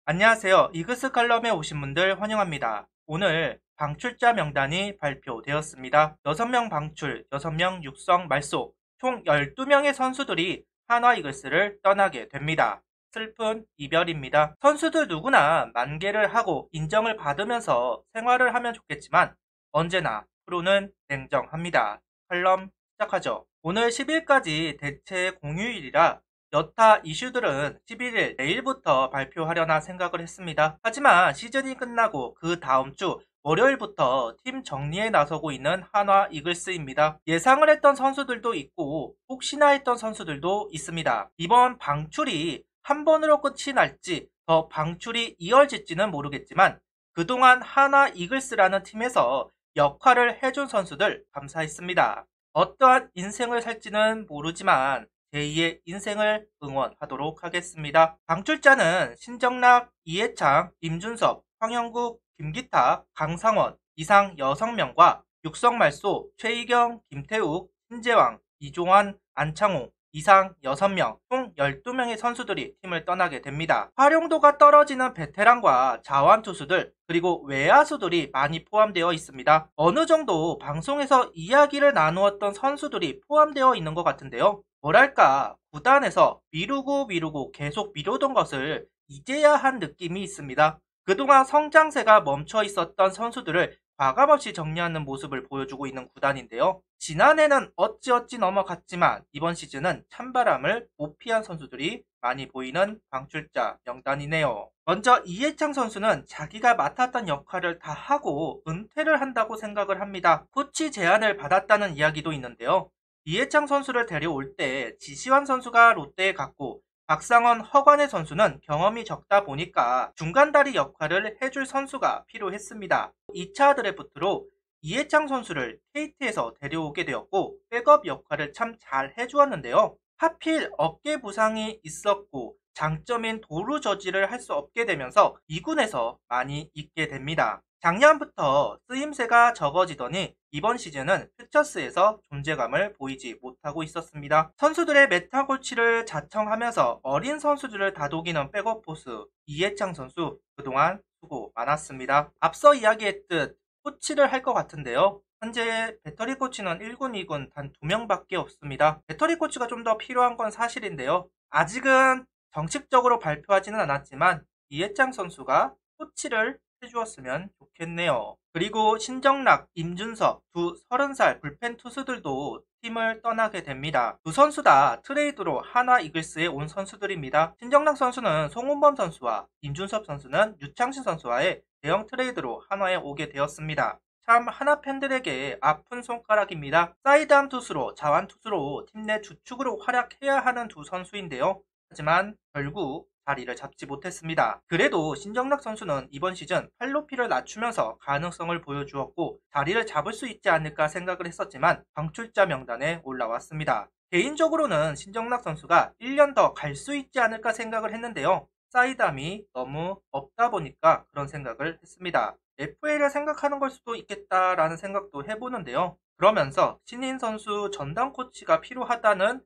안녕하세요. 이그스 칼럼에 오신 분들 환영합니다. 오늘 방출자 명단이 발표되었습니다. 6명 방출, 6명 육성 말소, 총 12명의 선수들이 한화 이글스를 떠나게 됩니다. 슬픈 이별입니다. 선수들 누구나 만개를 하고 인정을 받으면서 생활을 하면 좋겠지만 언제나 프로는 냉정합니다. 칼럼 시작하죠. 오늘 10일까지 대체 공휴일이라 여타 이슈들은 11일 내일부터 발표하려나 생각을 했습니다. 하지만 시즌이 끝나고 그 다음 주 월요일부터 팀 정리에 나서고 있는 한화 이글스입니다. 예상을 했던 선수들도 있고 혹시나 했던 선수들도 있습니다. 이번 방출이 한 번으로 끝이 날지 더 방출이 이어질지는 모르겠지만 그동안 한화 이글스라는 팀에서 역할을 해준 선수들 감사했습니다. 어떠한 인생을 살지는 모르지만 제2의 인생을 응원하도록 하겠습니다. 방출자는 신정락, 이해창, 임준섭, 황영국, 김기탁, 강상원 이상 6명과 육성말소, 최희경, 김태욱, 신재왕, 이종환, 안창호 이상 6명, 총 12명의 선수들이 팀을 떠나게 됩니다. 활용도가 떨어지는 베테랑과 자완 투수들 그리고 외야수들이 많이 포함되어 있습니다. 어느 정도 방송에서 이야기를 나누었던 선수들이 포함되어 있는 것 같은데요. 뭐랄까 구단에서 미루고 계속 미루던 것을 이제야 한 느낌이 있습니다. 그동안 성장세가 멈춰 있었던 선수들을 과감없이 정리하는 모습을 보여주고 있는 구단인데요. 지난해는 어찌어찌 넘어갔지만 이번 시즌은 찬바람을 못 피한 선수들이 많이 보이는 방출자 명단이네요. 먼저 이해창 선수는 자기가 맡았던 역할을 다 하고 은퇴를 한다고 생각을 합니다. 코치 제안을 받았다는 이야기도 있는데요. 이해창 선수를 데려올 때 지시환 선수가 롯데에 갔고 박상원, 허관의 선수는 경험이 적다 보니까 중간다리 역할을 해줄 선수가 필요했습니다. 2차 드래프트로 이해창 선수를 KT에서 데려오게 되었고 백업 역할을 참 잘 해주었는데요. 하필 어깨 부상이 있었고 장점인 도루 저지를 할 수 없게 되면서 2군에서 많이 있게 됩니다. 작년부터 쓰임새가 적어지더니 이번 시즌은 퓨처스에서 존재감을 보이지 못하고 있었습니다. 선수들의 메타코치를 자청하면서 어린 선수들을 다독이는 백업 포수 이해창 선수 그동안 수고 많았습니다. 앞서 이야기했듯 코치를 할 것 같은데요. 현재 배터리 코치는 1군, 2군 단 2명밖에 없습니다. 배터리 코치가 좀 더 필요한 건 사실인데요. 아직은 정식적으로 발표하지는 않았지만 이해창 선수가 코치를 해주었으면 좋겠네요. 그리고 신정락, 임준섭 두 30살 불펜 투수들도 팀을 떠나게 됩니다. 두 선수 다 트레이드로 한화 이글스에 온 선수들입니다. 신정락 선수는 송은범 선수와 임준섭 선수는 유창신 선수와의 대형 트레이드로 한화에 오게 되었습니다. 참 한화 팬들에게 아픈 손가락입니다. 사이드암 투수로 자완 투수로 팀 내 주축으로 활약해야 하는 두 선수인데요. 하지만 결국 자리를 잡지 못했습니다. 그래도 신정락 선수는 이번 시즌 팔로피를 낮추면서 가능성을 보여주었고 자리를 잡을 수 있지 않을까 생각을 했었지만 방출자 명단에 올라왔습니다. 개인적으로는 신정락 선수가 1년 더 갈 수 있지 않을까 생각을 했는데요. 사이담이 너무 없다 보니까 그런 생각을 했습니다. FA를 생각하는 걸 수도 있겠다라는 생각도 해보는데요. 그러면서 신인 선수 전담 코치가 필요하다는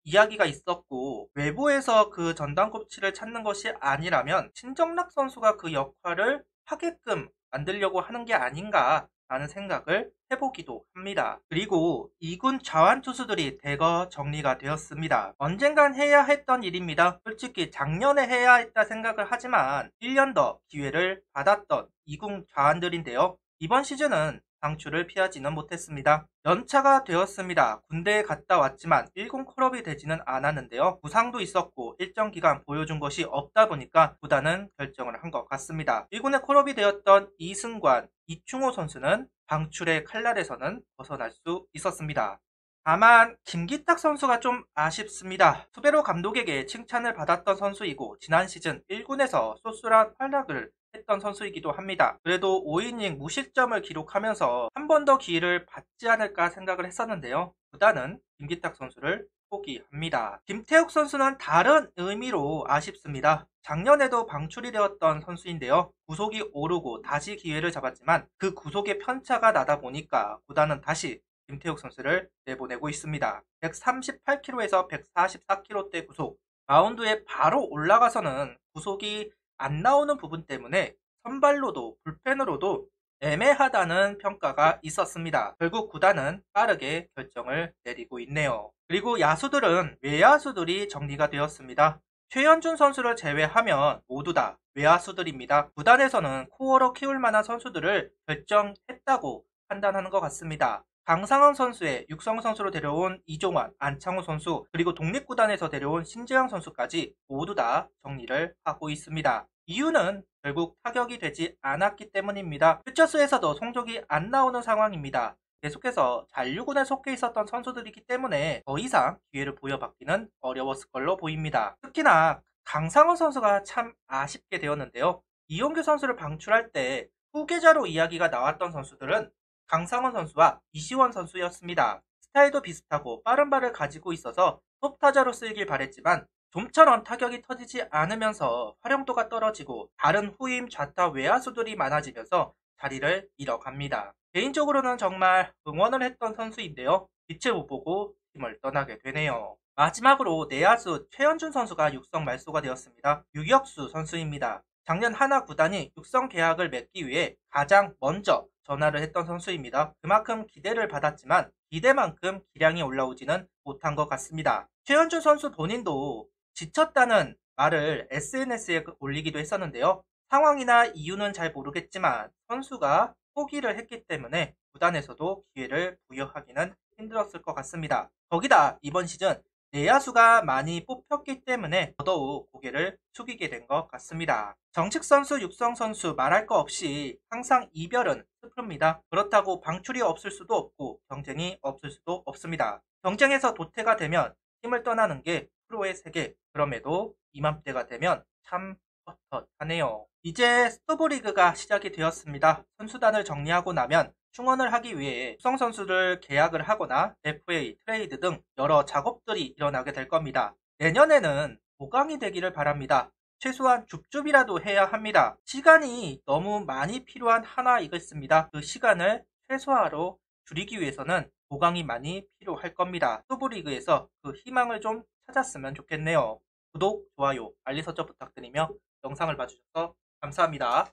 이야기가 있었고 외부에서 그 전담 코치를 찾는 것이 아니라면 신정락 선수가 그 역할을 하게끔 만들려고 하는 게 아닌가 라는 생각을 해보기도 합니다. 그리고 2군 자완 투수들이 대거 정리가 되었습니다. 언젠간 해야 했던 일입니다. 솔직히 작년에 해야 했다 생각을 하지만 1년 더 기회를 받았던 2군 자완들인데요. 이번 시즌은 방출을 피하지는 못했습니다. 연차가 되었습니다. 군대에 갔다 왔지만 1군 콜업이 되지는 않았는데요. 부상도 있었고 일정 기간 보여준 것이 없다 보니까 구단은 결정을 한 것 같습니다. 1군에 콜업이 되었던 이승관, 이충호 선수는 방출의 칼날에서는 벗어날 수 있었습니다. 다만 김기탁 선수가 좀 아쉽습니다. 수베로 감독에게 칭찬을 받았던 선수이고 지난 시즌 1군에서 쏠쏠한 활약을 했던 선수이기도 합니다. 그래도 5이닝 무실점을 기록하면서 한 번 더 기회를 받지 않을까 생각을 했었는데요. 구단은 김기탁 선수를 포기합니다. 김태욱 선수는 다른 의미로 아쉽습니다. 작년에도 방출이 되었던 선수인데요. 구속이 오르고 다시 기회를 잡았지만 그 구속의 편차가 나다 보니까 구단은 다시 김태욱 선수를 내보내고 있습니다. 138km에서 144km대 구속, 마운드에 바로 올라가서는 구속이 안 나오는 부분 때문에 선발로도 불펜으로도 애매하다는 평가가 있었습니다. 결국 구단은 빠르게 결정을 내리고 있네요. 그리고 야수들은 외야수들이 정리가 되었습니다. 최현준 선수를 제외하면 모두 다 외야수들입니다. 구단에서는 코어로 키울 만한 선수들을 결정했다고 판단하는 것 같습니다. 강상원 선수의 육성 선수로 데려온 이종환, 안창호 선수, 그리고 독립구단에서 데려온 신재영 선수까지 모두 다 정리를 하고 있습니다. 이유는 결국 타격이 되지 않았기 때문입니다. 퓨처스에서도 성적이 안 나오는 상황입니다. 계속해서 잔류군에 속해 있었던 선수들이기 때문에 더 이상 기회를 부여받기는 어려웠을 걸로 보입니다. 특히나 강상원 선수가 참 아쉽게 되었는데요. 이용규 선수를 방출할 때 후계자로 이야기가 나왔던 선수들은 강상원 선수와 이시원 선수였습니다. 스타일도 비슷하고 빠른 발을 가지고 있어서 톱타자로 쓰이길 바랬지만 좀처럼 타격이 터지지 않으면서 활용도가 떨어지고 다른 후임 좌타 외야수들이 많아지면서 자리를 잃어갑니다. 개인적으로는 정말 응원을 했던 선수인데요. 빛을 못 보고 팀을 떠나게 되네요. 마지막으로 내야수 최현준 선수가 육성 말소가 되었습니다. 유격수 선수입니다. 작년 하나 구단이 육성 계약을 맺기 위해 가장 먼저 전화를 했던 선수입니다. 그만큼 기대를 받았지만 기대만큼 기량이 올라오지는 못한 것 같습니다. 최현준 선수 본인도 지쳤다는 말을 SNS에 올리기도 했었는데요. 상황이나 이유는 잘 모르겠지만 선수가 포기를 했기 때문에 구단에서도 기회를 부여하기는 힘들었을 것 같습니다. 거기다 이번 시즌 내야수가 많이 뽑혔기 때문에 더더욱 고개를 숙이게 된 것 같습니다. 정식 선수, 육성 선수 말할 거 없이 항상 이별은 슬픕니다. 그렇다고 방출이 없을 수도 없고 경쟁이 없을 수도 없습니다. 경쟁에서 도태가 되면 팀을 떠나는 게 프로의 세계. 그럼에도 이맘때가 되면 참 헛헛하네요. 이제 스토브리그가 시작이 되었습니다. 선수단을 정리하고 나면 충원을 하기 위해 육성 선수를 계약을 하거나 FA, 트레이드 등 여러 작업들이 일어나게 될 겁니다. 내년에는 보강이 되기를 바랍니다. 최소한 줍줍이라도 해야 합니다. 시간이 너무 많이 필요한 하나이겠습니다. 그 시간을 최소화로 줄이기 위해서는 보강이 많이 필요할 겁니다. 스토브리그에서 그 희망을 좀 찾았으면 좋겠네요. 구독, 좋아요, 알림 설정 부탁드리며 영상을 봐주셔서 감사합니다.